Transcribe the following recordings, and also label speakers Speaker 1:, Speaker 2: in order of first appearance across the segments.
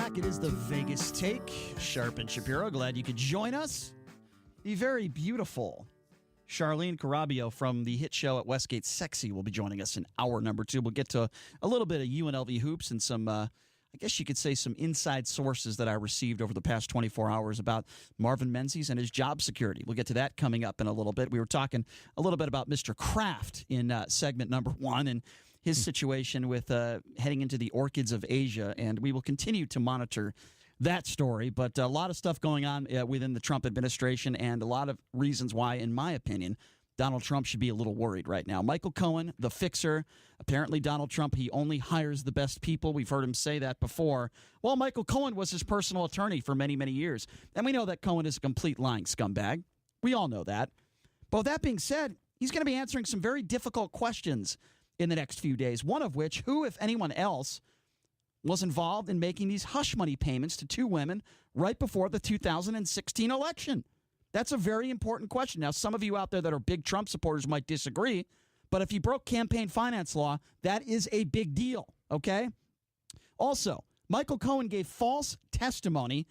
Speaker 1: back. It is the Vegas Take. Sharp and Shapiro, glad you could join us. The very beautiful Charlene Carabio from the hit show at Westgate Sexy will be joining us in hour number 2. We'll get to a little bit of UNLV hoops and some, I guess you could say, some inside sources that I received over the past 24 hours about Marvin Menzies and his job security. We'll get to that coming up in a little bit. We were talking a little bit about Mr. Kraft in segment number 1 and his situation with heading into the orchids of Asia, and we will continue to monitor that story. But a lot of stuff going on within the Trump administration and a lot of reasons why, in my opinion, Donald Trump should be a little worried right now. Michael Cohen, the fixer. Apparently Donald Trump, he only hires the best people. We've heard him say that before. Well, Michael Cohen was his personal attorney for many, many years. And we know that Cohen is a complete lying scumbag. We all know that. But with that being said, he's going to be answering some very difficult questions in the next few days, one of which, who, if anyone else, was involved in making these hush money payments to 2 women right before the 2016 election? That's a very important question. Now, some of you out there that are big Trump supporters might disagree, but if you broke campaign finance law, that is a big deal, okay? Also, Michael Cohen gave false testimony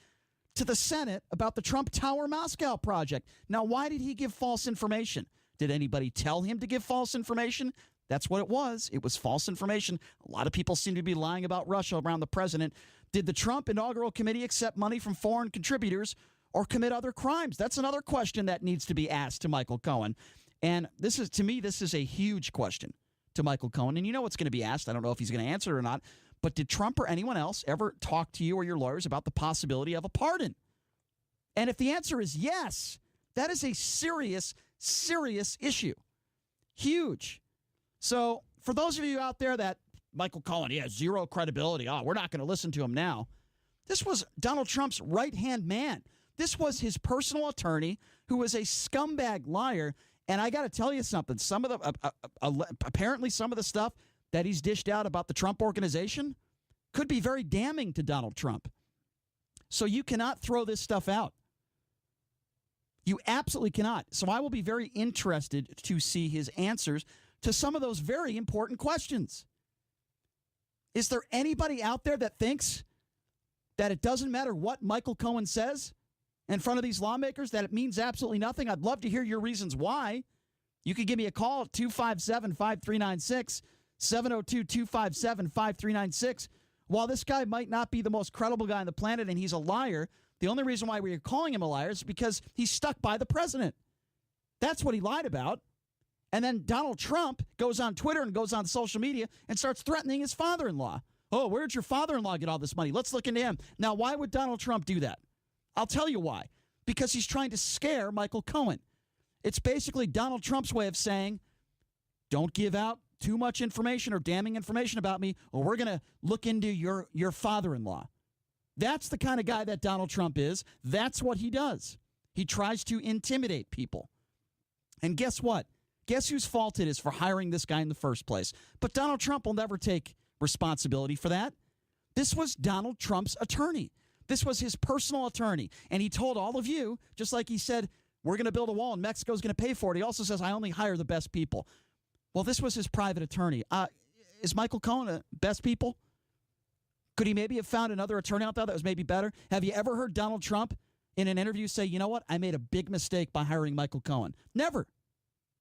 Speaker 1: to the Senate about the Trump Tower Moscow project. Now, why did he give false information? Did anybody tell him to give false information? That's what it was. It was false information. A lot of people seem to be lying about Russia around the president. Did the Trump Inaugural Committee accept money from foreign contributors or commit other crimes? That's another question that needs to be asked to Michael Cohen. And this is, to me, this is a huge question to Michael Cohen. And you know what's going to be asked. I don't know if he's going to answer it or not. But did Trump or anyone else ever talk to you or your lawyers about the possibility of a pardon? And if the answer is yes, that is a serious, serious issue. Huge. So for those of you out there that Michael Cohen, he has zero credibility. Oh, we're not going to listen to him now. This was Donald Trump's right-hand man. This was his personal attorney who was a scumbag liar. And I got to tell you something. Some of the apparently some of the stuff that he's dished out about the Trump organization could be very damning to Donald Trump. So you cannot throw this stuff out. You absolutely cannot. So I will be very interested to see his answers to some of those very important questions. Is there anybody out there that thinks that it doesn't matter what Michael Cohen says in front of these lawmakers, that it means absolutely nothing? I'd love to hear your reasons why. You can give me a call at 257-5396, 702-257-5396. While this guy might not be the most credible guy on the planet and he's a liar, the only reason why we are calling him a liar is because he's stuck by the president. That's what he lied about. And then Donald Trump goes on Twitter and goes on social media and starts threatening his father-in-law. Oh, where'd your father-in-law get all this money? Let's look into him. Now, why would Donald Trump do that? I'll tell you why. Because he's trying to scare Michael Cohen. It's basically Donald Trump's way of saying, don't give out too much information or damning information about me, or we're going to look into your father-in-law. That's the kind of guy that Donald Trump is. That's what he does. He tries to intimidate people. And guess what? Guess whose fault it is for hiring this guy in the first place? But Donald Trump will never take responsibility for that. This was Donald Trump's attorney. This was his personal attorney. And he told all of you, just like he said, we're going to build a wall and Mexico's going to pay for it. He also says, I only hire the best people. Well, this was his private attorney. Is Michael Cohen a best people? Could he maybe have found another attorney out there that was maybe better? Have you ever heard Donald Trump in an interview say, you know what, I made a big mistake by hiring Michael Cohen? Never.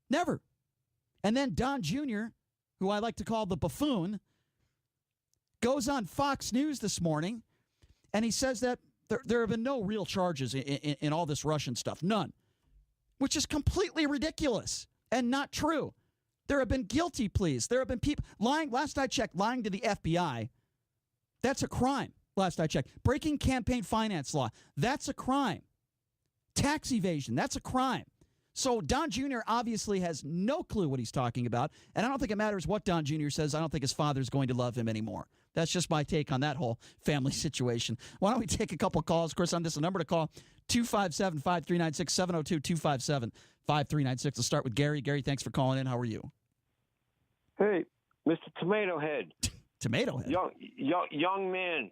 Speaker 1: Never. And then Don Jr., who I like to call the buffoon, goes on Fox News this morning, and he says that there have been no real charges in all this Russian stuff. None. Which is completely ridiculous and not true. There have been guilty pleas. There have been people lying. Last I checked, lying to the FBI, that's a crime. Last I checked. Breaking campaign finance law, that's a crime. Tax evasion, that's a crime. So Don Jr. obviously has no clue what he's talking about, and I don't think it matters what Don Jr. says. I don't think his father's going to love him anymore. That's just my take on that whole family situation. Why don't we take a couple calls? Of course, on this, a number to call, 257-5396, 702-257-5396. We'll start with Gary. Gary, thanks for calling in. How are you?
Speaker 2: Hey, Mr. Tomato Head.
Speaker 1: Tomato Head?
Speaker 2: Young man.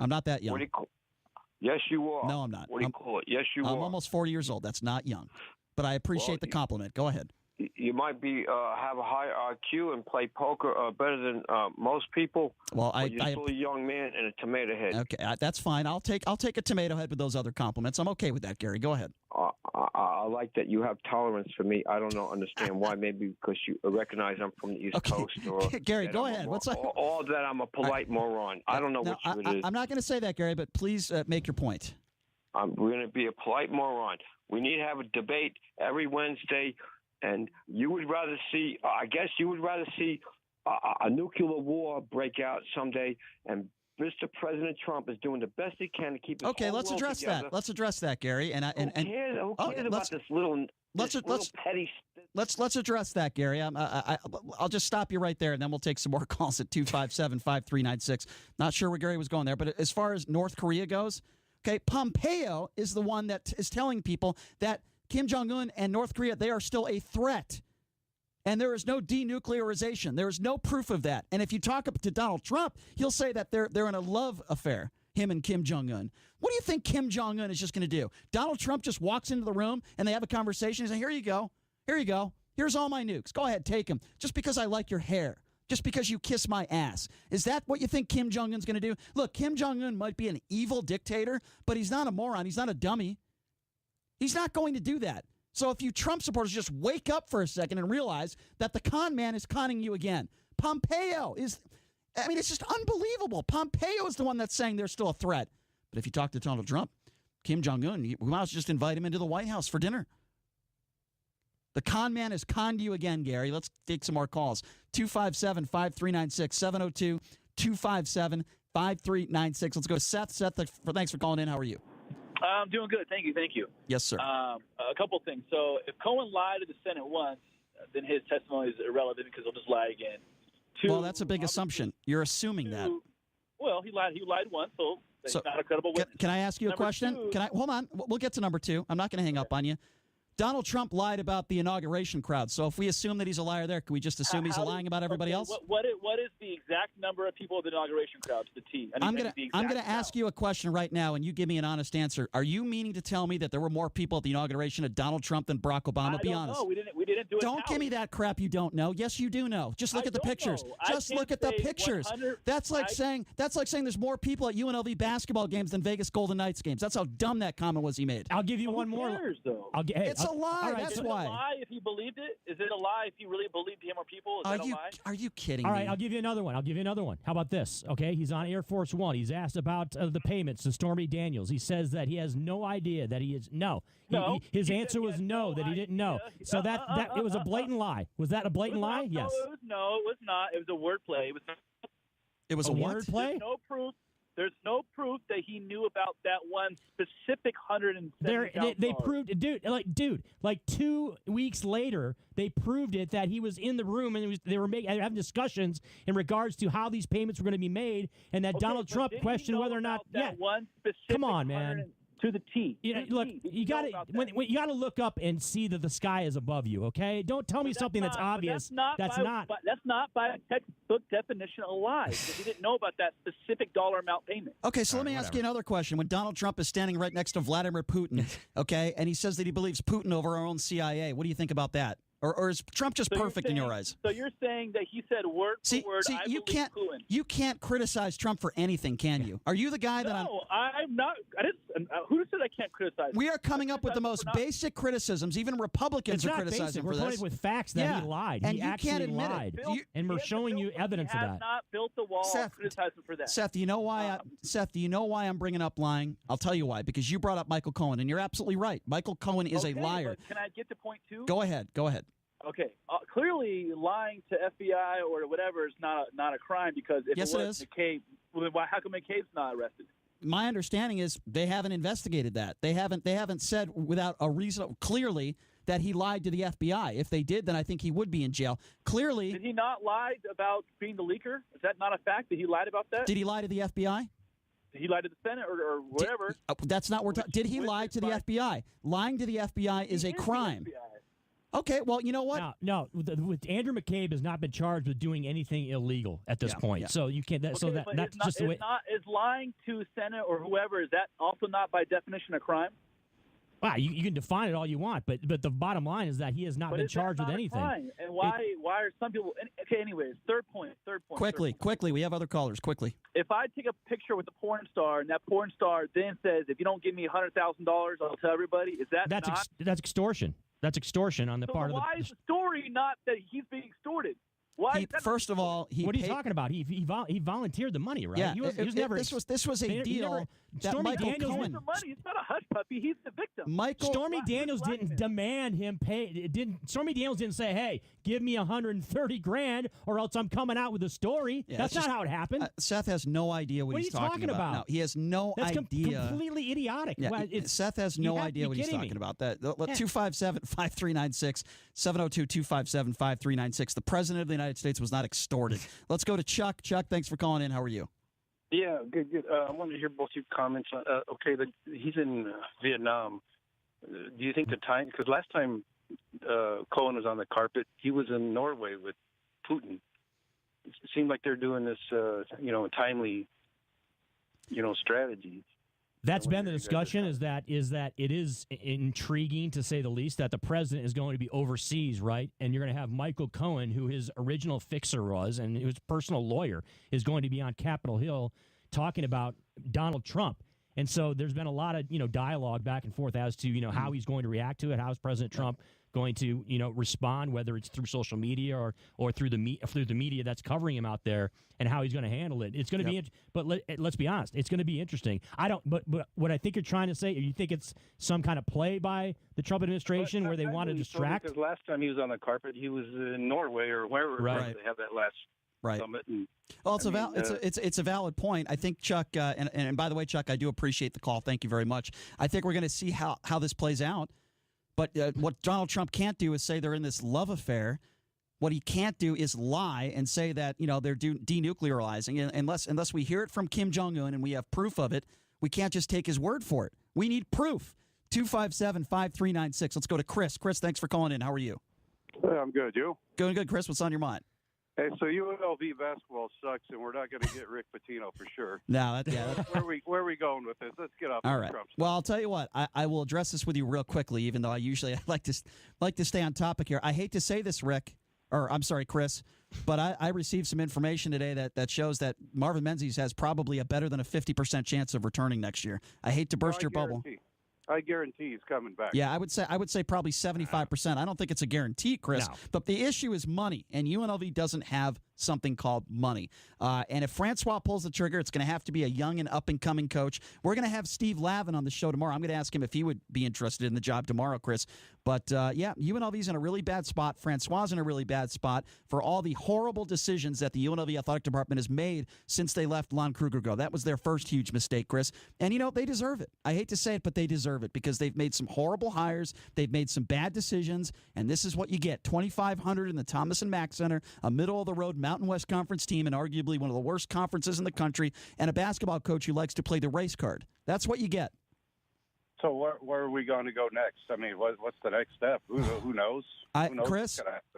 Speaker 1: I'm not that young.
Speaker 2: What do you call? Yes, you are.
Speaker 1: No, I'm not.
Speaker 2: What do you call it? Yes, you are.
Speaker 1: I'm almost 40 years old. That's not young. But I appreciate the compliment. Go ahead.
Speaker 2: you might be have a higher IQ and play poker better than most people.
Speaker 1: Well,
Speaker 2: but you're still a young man and a tomato head.
Speaker 1: Okay, that's fine. I'll take a tomato head with those other compliments. I'm okay with that, Gary. Go ahead.
Speaker 2: I like that you have tolerance for me. I don't understand why. Maybe because you recognize I'm from the East Coast. Or
Speaker 1: Gary, go ahead.
Speaker 2: All that I'm a polite moron. I don't know which it is.
Speaker 1: I'm not going to say that, Gary, but please make your point.
Speaker 2: We're going to be a polite moron. We need to have a debate every Wednesday, and you would rather see, a nuclear war break out someday, and Mr. President Trump is doing the best he can to keep his
Speaker 1: Okay, let's address
Speaker 2: together.
Speaker 1: that. Let's address that, Gary.
Speaker 2: Who cares about this little petty?
Speaker 1: Let's address that, Gary. I'll just stop you right there, and then we'll take some more calls at 257-5396. Not sure where Gary was going there, but as far as North Korea goes, okay, Pompeo is the one that is telling people that Kim Jong-un and North Korea, they are still a threat. And there is no denuclearization. There is no proof of that. And if you talk to Donald Trump, he'll say that they're in a love affair, him and Kim Jong-un. What do you think Kim Jong-un is just going to do? Donald Trump just walks into the room and they have a conversation. He says, here you go. Here you go. Here's all my nukes. Go ahead, take them. Just because I like your hair. Just because you kiss my ass. Is that what you think Kim Jong-un's going to do? Look, Kim Jong-un might be an evil dictator, but he's not a moron. He's not a dummy. He's not going to do that. So if you Trump supporters just wake up for a second and realize that the con man is conning you again. Pompeo is, it's just unbelievable. Pompeo is the one that's saying they're still a threat. But if you talk to Donald Trump, Kim Jong-un, we might as well just invite him into the White House for dinner. The con man has conned you again, Gary. Let's take some more calls. 257-5396, 702-257-5396. Let's go to Seth. Seth, thanks for calling in. How are you?
Speaker 3: I'm doing good. Thank you.
Speaker 1: Yes, sir.
Speaker 3: A couple things. So if Cohen lied to the Senate once, then his testimony is irrelevant because he'll just lie again.
Speaker 1: Well, that's a big assumption. You're assuming that.
Speaker 3: Well, he lied once, so he's not a credible witness.
Speaker 1: Can I ask you a question? Hold on. We'll get to number two. I'm not going to hang up on you. Donald Trump lied about the inauguration crowd. So if we assume that he's a liar there, can we just assume he's lying about everybody else?
Speaker 3: What is the exact number of people at the inauguration crowd to the T?
Speaker 1: I'm going to ask you a question right now, and you give me an honest answer. Are you meaning to tell me that there were more people at the inauguration of Donald Trump than Barack Obama? Be honest.
Speaker 3: No, we didn't do it.
Speaker 1: Don't give me that crap you don't know. Yes, you do know. Just look at the pictures. Just look at the pictures. That's like saying there's more people at UNLV basketball games than Vegas Golden Knights games. That's how dumb that comment was he made.
Speaker 4: I'll give you one more.
Speaker 3: Cares, though?
Speaker 1: It's a lie.
Speaker 4: Right,
Speaker 1: that's
Speaker 3: why. Is it a lie if he believed it? Is it a lie if he really believed he had more people? Is that a lie?
Speaker 1: Are you kidding me?
Speaker 4: All right, I'll give you another one. How about this? Okay, he's on Air Force One. He's asked about the payments to Stormy Daniels. He says that he has no idea that he is his answer was no, that he didn't know. So that it was a blatant lie. Was that a blatant lie? Yes.
Speaker 3: No, it was not. It was a wordplay.
Speaker 1: It was a
Speaker 4: wordplay?
Speaker 3: There's no proof that he knew about that one specific $170,000.
Speaker 4: They proved, dude. Like 2 weeks later, they proved it that he was in the room and they were having discussions in regards to how these payments were going to be made, and that Donald Trump questioned whether or not.
Speaker 3: One specific.
Speaker 4: Come on, man.
Speaker 3: To the T.
Speaker 4: Look, you got to look up and see that the sky is above you. Okay, don't tell me something that's obvious. That's not
Speaker 3: by textbook definition a lie. Because he didn't know about that specific dollar amount payment.
Speaker 1: Okay, so let me ask you another question. When Donald Trump is standing right next to Vladimir Putin, okay, and he says that he believes Putin over our own CIA, what do you think about that? Or is Trump just perfect in your eyes?
Speaker 3: So you're saying that he said word for word, I believe Putin.
Speaker 1: You can't criticize Trump for anything, can you? Are you the guy that
Speaker 3: No, I'm not. I didn't. Who said I can't criticize?
Speaker 1: We are coming up with the most basic criticisms. Even Republicans are criticizing him for this.
Speaker 4: We're coming with facts that he lied.
Speaker 1: And
Speaker 4: he
Speaker 1: you can't admit
Speaker 4: lied.
Speaker 1: it.
Speaker 4: And we're showing you evidence of that.
Speaker 3: He has not built the wall. Criticize him for that.
Speaker 1: Seth, do you know why? Do you know why I'm bringing up lying? I'll tell you why. Because you brought up Michael Cohen, and you're absolutely right. Michael Cohen is a liar.
Speaker 3: Can I get to point two?
Speaker 1: Go ahead.
Speaker 3: Okay. Clearly, lying to FBI or whatever is not a crime because if
Speaker 1: yes,
Speaker 3: it was McCabe, how come McCabe's not arrested?
Speaker 1: My understanding is they haven't investigated that. They haven't said without a reason clearly that he lied to the FBI. If they did, then I think he would be in jail. Clearly,
Speaker 3: did he not lie about being the leaker? Is that not a fact that he lied about that?
Speaker 1: Did he lie to the FBI?
Speaker 3: Did he lie to the Senate or whatever?
Speaker 1: That's not what we're talking. Did he lie to the FBI? Lying to the FBI is a crime. Okay, well, you know what?
Speaker 4: No, Andrew McCabe has not been charged with doing anything illegal at this point. Yeah. So you can't. That's just the way.
Speaker 3: Is lying to Senate or whoever, is that also not by definition a crime?
Speaker 4: You can define it all you want, but the bottom line is that he has not been charged with anything.
Speaker 3: And why are some people? Okay, anyways, third point.
Speaker 1: Quickly. We have other callers. Quickly.
Speaker 3: If I take a picture with a porn star and that porn star then says, "If you don't give me $100,000, I'll tell everybody," that's
Speaker 4: extortion? That's extortion on the part of the.
Speaker 3: Why is the story not that he's being extorted? Why?
Speaker 1: First of all,
Speaker 4: what are you talking about? He volunteered the money, right?
Speaker 1: Yeah,
Speaker 4: he was never.
Speaker 1: This was a deal that
Speaker 4: Stormy
Speaker 1: Michael
Speaker 4: Daniels
Speaker 1: Cohen.
Speaker 3: The money. It's not a hush puppy. He's the victim.
Speaker 4: Stormy Daniels didn't demand him pay. Stormy Daniels didn't say, "Hey, give me $130,000 or else I'm coming out with a story."
Speaker 1: Yeah,
Speaker 4: that's not how it happened.
Speaker 1: Seth has no idea what he's talking about. No, he has no idea.
Speaker 4: That's completely idiotic.
Speaker 1: Yeah, Seth has no idea what he's talking about. That 257-5396, 702-257-5396. The president of the United States was not extorted. Let's go to Chuck. Chuck, thanks for calling in. How are you?
Speaker 5: Yeah, good. I wanted to hear both your comments. He's in Vietnam. Do you think the time? Because last time Cohen was on the carpet, he was in Norway with Putin. It seemed like they're doing this, timely, strategy.
Speaker 4: That's been the discussion. Is that it is intriguing to say the least that the president is going to be overseas, right? And you're going to have Michael Cohen, who his original fixer was, and his personal lawyer is going to be on Capitol Hill talking about Donald Trump. And so there's been a lot of dialogue back and forth as to how he's going to react to it. How is President Trump going to respond, whether it's through social media or through the media that's covering him out there, and how he's going to handle it. It's going to be, but let's be honest, it's going to be interesting. But what I think you're trying to say, you think it's some kind of play by the Trump administration where they want to distract?
Speaker 5: Because last time he was on the carpet, he was in Norway or wherever they have that last summit.
Speaker 1: Well, it's a valid point. I think, Chuck, and by the way, Chuck, I do appreciate the call. Thank you very much. I think we're going to see how this plays out. But what Donald Trump can't do is say they're in this love affair. What he can't do is lie and say that they're denuclearizing. And unless we hear it from Kim Jong-un and we have proof of it, we can't just take his word for it. We need proof. 257-5396. Let's go to Chris. Chris, thanks for calling in. How are you?
Speaker 6: I'm good. You?
Speaker 1: Going good, Chris. What's on your mind?
Speaker 6: Hey, so UNLV basketball sucks, and we're not going to get Rick Pitino for sure.
Speaker 1: No,
Speaker 6: where are we going with this? Let's get off.
Speaker 1: All right.
Speaker 6: Trump stuff.
Speaker 1: Well, I'll tell you what. I will address this with you real quickly, even though I like to stay on topic here. I hate to say this, Chris, but I received some information today that shows that Marvin Menzies has probably a better than a 50% chance of returning next year. I hate to burst your bubble.
Speaker 6: I guarantee he's coming back.
Speaker 1: Yeah, I would say probably 75%. I don't think it's a guarantee, Chris. No. But the issue is money, and UNLV doesn't have something called money. And if Francois pulls the trigger, it's going to have to be a young and up-and-coming coach. We're going to have Steve Lavin on the show tomorrow. I'm going to ask him if he would be interested in the job tomorrow, Chris. But, UNLV's in a really bad spot. Francois in a really bad spot for all the horrible decisions that the UNLV athletic department has made since they left Lon Kruger go. That was their first huge mistake, Chris. And, they deserve it. I hate to say it, but they deserve it because they've made some horrible hires. They've made some bad decisions, and this is what you get. 2,500 in the Thomas and Mack Center, a middle-of-the-road Mountain West Conference team, and arguably one of the worst conferences in the country, and a basketball coach who likes to play the race card. That's what you get.
Speaker 6: So where are we going to go next? I mean, what's the next step? Who knows?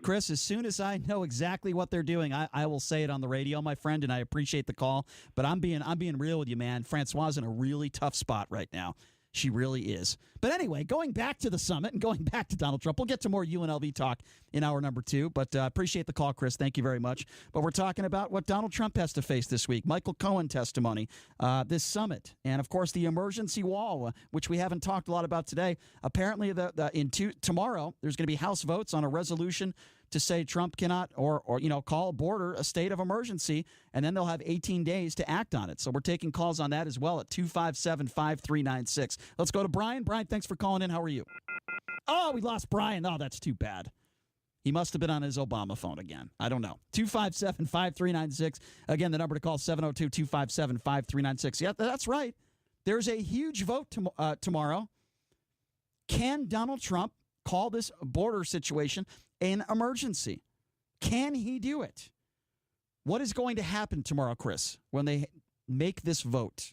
Speaker 1: Chris, as soon as I know exactly what they're doing, I will say it on the radio, my friend, and I appreciate the call. But I'm being real with you, man. Francois in a really tough spot right now. She really is. But anyway, going back to the summit and going back to Donald Trump, we'll get to more UNLV talk in hour number 2. But appreciate the call, Chris. Thank you very much. But we're talking about what Donald Trump has to face this week. Michael Cohen testimony, this summit, and, of course, the emergency wall, which we haven't talked a lot about today. Apparently, tomorrow, there's going to be House votes on a resolution to say Trump cannot or call a border a state of emergency, and then they'll have 18 days to act on it. So we're taking calls on that as well at 257-5396. Let's go to Brian. Brian, thanks for calling in. How are you? Oh, we lost Brian. Oh, that's too bad. He must have been on his Obama phone again. I don't know. 257-5396. Again, the number to call, 702-257-5396. Yeah, that's right. There's a huge vote tomorrow. Can Donald Trump call this border situation an emergency? Can he do it? What is going to happen tomorrow, Chris, when they make this vote?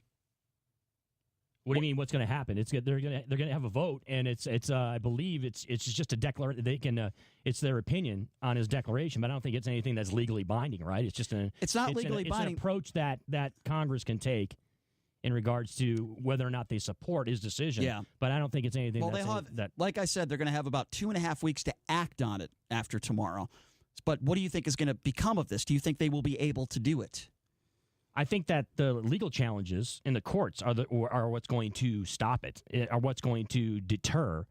Speaker 4: What do you mean? What's going to happen? They're going to have a vote, and it's I believe it's just a declaration. They can it's their opinion on his declaration, but I don't think it's anything that's legally binding, right? It's just
Speaker 1: it's not legally binding.
Speaker 4: It's an approach that Congress can take in regards to whether or not they support his decision.
Speaker 1: Yeah.
Speaker 4: But I don't think it's anything
Speaker 1: Well, like I said, they're going to have about 2.5 weeks to act on it after tomorrow. But what do you think is going to become of this? Do you think they will be able to do it?
Speaker 4: I think that the legal challenges in the courts are what's going to stop it, are what's going to deter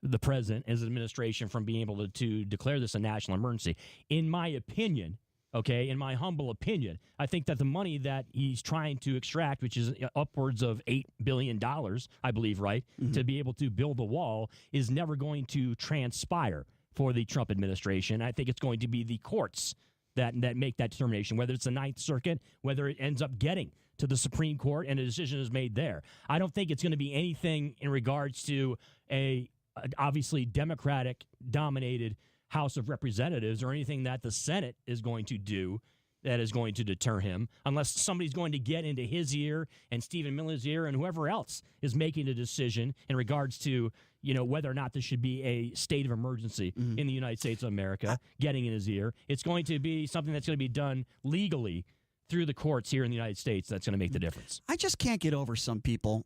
Speaker 4: the president and his administration from being able to declare this a national emergency. In my opinion, okay, in my humble opinion, I think that the money that he's trying to extract, which is upwards of $8 billion, I believe, right, to be able to build a wall, is never going to transpire for the Trump administration. I think it's going to be the courts that make that determination, whether it's the Ninth Circuit, whether it ends up getting to the Supreme Court and a decision is made there. I don't think it's going to be anything in regards to a obviously Democratic-dominated House of Representatives or anything that the Senate is going to do that is going to deter him, unless somebody's going to get into his ear and Stephen Miller's ear and whoever else is making a decision in regards to, whether or not there should be a state of emergency in the United States of America, getting in his ear. It's going to be something that's going to be done legally through the courts here in the United States that's going to make the difference.
Speaker 1: I just can't get over some people.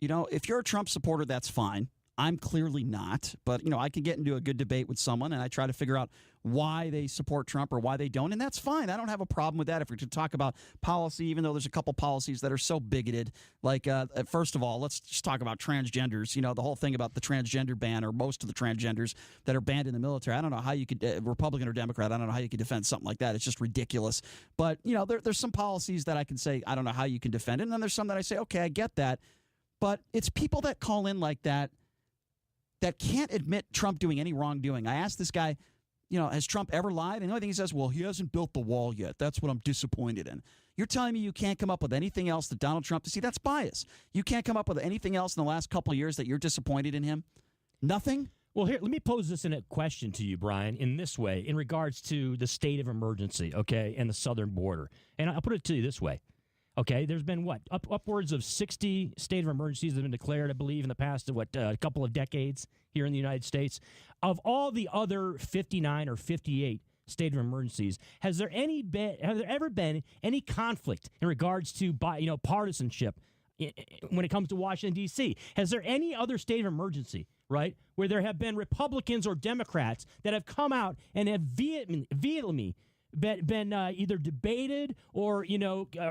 Speaker 1: If you're a Trump supporter, that's fine. I'm clearly not, but, I can get into a good debate with someone and I try to figure out why they support Trump or why they don't, and that's fine. I don't have a problem with that if we're to talk about policy, even though there's a couple policies that are so bigoted. Like, first of all, let's just talk about transgenders. The whole thing about the transgender ban, or most of the transgenders that are banned in the military. I don't know how you could, Republican or Democrat, I don't know how you could defend something like that. It's just ridiculous. But, there's some policies that I can say, I don't know how you can defend it, and then there's some that I say, okay, I get that. But it's people that call in like that can't admit Trump doing any wrongdoing. I asked this guy, has Trump ever lied? And the only thing he says, well, he hasn't built the wall yet. That's what I'm disappointed in. You're telling me you can't come up with anything else that Donald Trump, see, that's bias. You can't come up with anything else in the last couple of years that you're disappointed in him? Nothing?
Speaker 4: Well, here, let me pose this in a question to you, Brian, in this way, in regards to the state of emergency, okay, and the southern border. And I'll put it to you this way. Okay, there's been upwards of 60 state of emergencies that have been declared, I believe, in the past a couple of decades here in the United States. Of all the other 59 or 58 state of emergencies, have there ever been any conflict in regards to partisanship when it comes to Washington, D.C.? Has there any other state of emergency, right, where there have been Republicans or Democrats that have come out and have vehemently been either debated or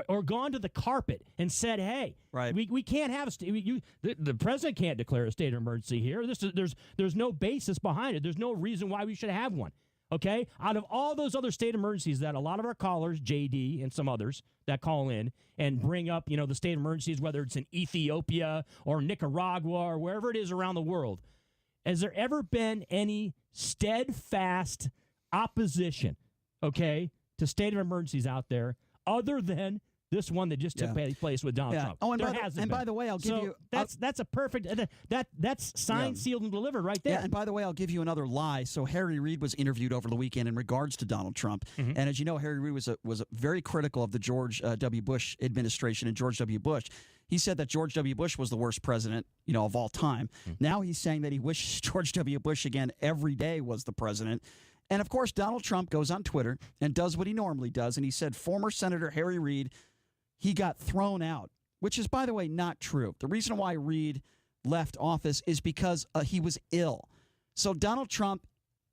Speaker 4: or gone to the carpet and said, hey,
Speaker 1: right,
Speaker 4: we can't have the president can't declare a state of emergency here. There's no basis behind it. There's no reason why we should have one. Okay, out of all those other state emergencies that a lot of our callers, JD and some others that call in and bring up the state of emergencies, whether it's in Ethiopia or Nicaragua or wherever it is around the world, has there ever been any steadfast opposition, okay, to state of emergencies out there other than this one that just took place with Donald Trump?
Speaker 1: Oh, by the way, I'll give you
Speaker 4: that's a perfect that's signed, sealed, and delivered right there.
Speaker 1: Yeah, and by the way, I'll give you another lie. So Harry Reid was interviewed over the weekend in regards to Donald Trump, and as you know, Harry Reid was very critical of the George W. Bush administration and George W. Bush. He said that George W. Bush was the worst president, of all time. Now he's saying that he wishes George W. Bush again every day was the president. And, of course, Donald Trump goes on Twitter and does what he normally does, and he said former Senator Harry Reid, he got thrown out, which is, by the way, not true. The reason why Reid left office is because he was ill. So Donald Trump,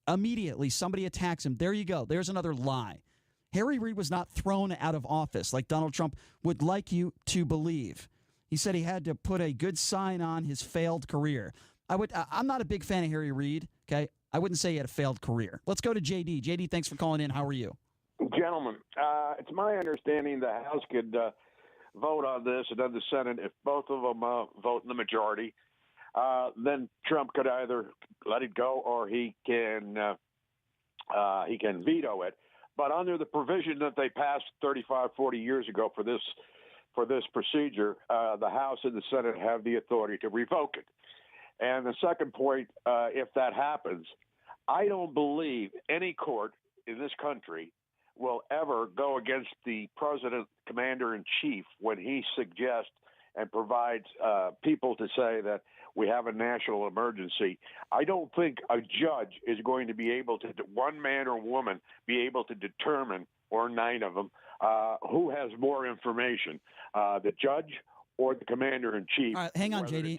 Speaker 1: immediately, somebody attacks him. There you go. There's another lie. Harry Reid was not thrown out of office like Donald Trump would like you to believe. He said he had to put a good sign on his failed career. I'm not a big fan of Harry Reid, okay? I wouldn't say he had a failed career. Let's go to JD. JD, thanks for calling in. How are you?
Speaker 7: Gentlemen, it's my understanding the House could vote on this and then the Senate, if both of them vote in the majority, then Trump could either let it go or he can veto it. But under the provision that they passed 35, 40 years ago for this procedure, the House and the Senate have the authority to revoke it. And the second point, if that happens, I don't believe any court in this country will ever go against the president, commander-in-chief, when he suggests and provides people to say that we have a national emergency. I don't think a judge is going to be able to, one man or woman, be able to determine, or 9 of them, who has more information, the judge or the commander in chief.
Speaker 1: All right, hang on, JD.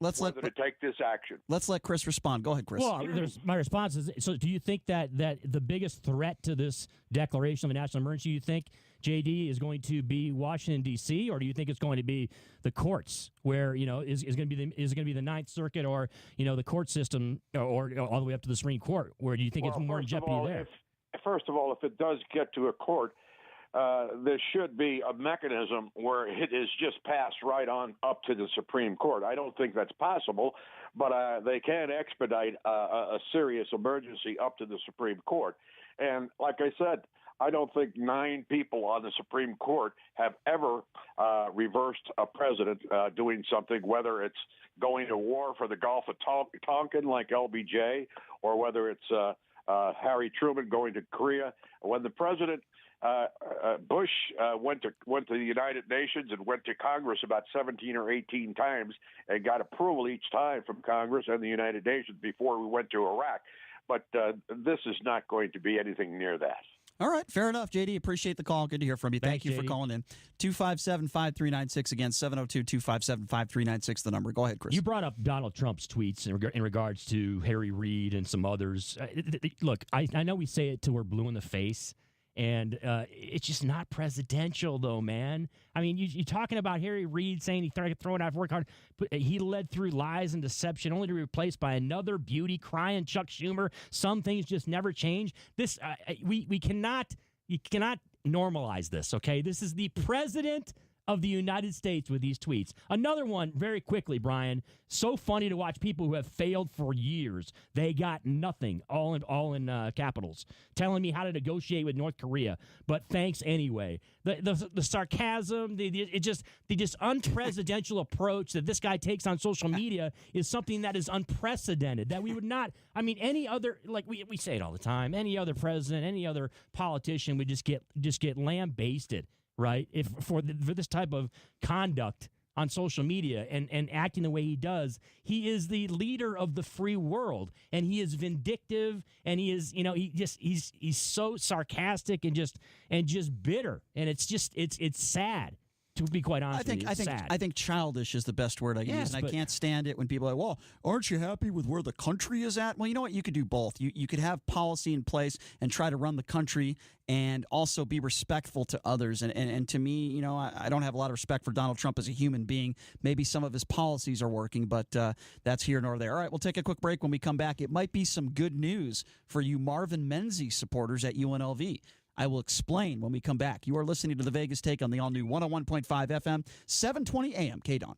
Speaker 7: To take this action.
Speaker 1: Let's let Chris respond. Go ahead, Chris.
Speaker 4: Well, my response is: so, do you think that the biggest threat to this declaration of a national emergency, you think, JD, is going to be Washington D.C., or do you think it's going to be the courts, where is going to be the Ninth Circuit, or the court system, or all the way up to the Supreme Court? Where do you think it's more in jeopardy there?
Speaker 7: First of all, if it does get to a court, there should be a mechanism where it is just passed right on up to the Supreme Court. I don't think that's possible, but they can expedite a serious emergency up to the Supreme Court. And like I said, I don't think 9 people on the Supreme Court have ever reversed a president doing something, whether it's going to war for the Gulf of Tonkin like LBJ, or whether it's Harry Truman going to Korea. When the president Bush went to the United Nations and went to Congress about 17 or 18 times and got approval each time from Congress and the United Nations before we went to Iraq. But this is not going to be anything near that.
Speaker 1: All right, fair enough, JD. Appreciate the call. Good to hear from you. Thank you for calling in. 257-5396, again, 702-257-5396, the number. Go ahead, Chris.
Speaker 4: You brought up Donald Trump's tweets in regards to Harry Reid and some others. Look, I know we say it till we're blue in the face, and it's just not presidential, though, man. I mean, you're talking about Harry Reid saying he tried to throw it out of work hard, but he led through lies and deception only to be replaced by another beauty crying Chuck Schumer. Some things just never change. This you cannot normalize this, okay? This is the president of the United States with these tweets. Another one, very quickly, Brian. So funny to watch people who have failed for years. They got nothing, all in capitals, telling me how to negotiate with North Korea. But thanks anyway. The sarcasm, the just unpresidential approach that this guy takes on social media is something that is unprecedented. That we would not. I mean, any other, like we say it all the time. Any other president, any other politician would just get lambasted. Right, for this type of conduct on social media and acting the way he does, he is the leader of the free world, and he is vindictive, and he is, he's so sarcastic and just bitter, and it's sad. To be quite honest,
Speaker 1: I think childish is the best word I can use, and I can't stand it when people are like, well, aren't you happy with where the country is at? Well, you know what? You could do both. You could have policy in place and try to run the country and also be respectful to others. And to me, I don't have a lot of respect for Donald Trump as a human being. Maybe some of his policies are working, but that's here nor there. All right, we'll take a quick break. When we come back, it might be some good news for you Marvin Menzies supporters at UNLV. I will explain when we come back. You are listening to The Vegas Take on the all-new 101.5 FM, 720 AM KDWN.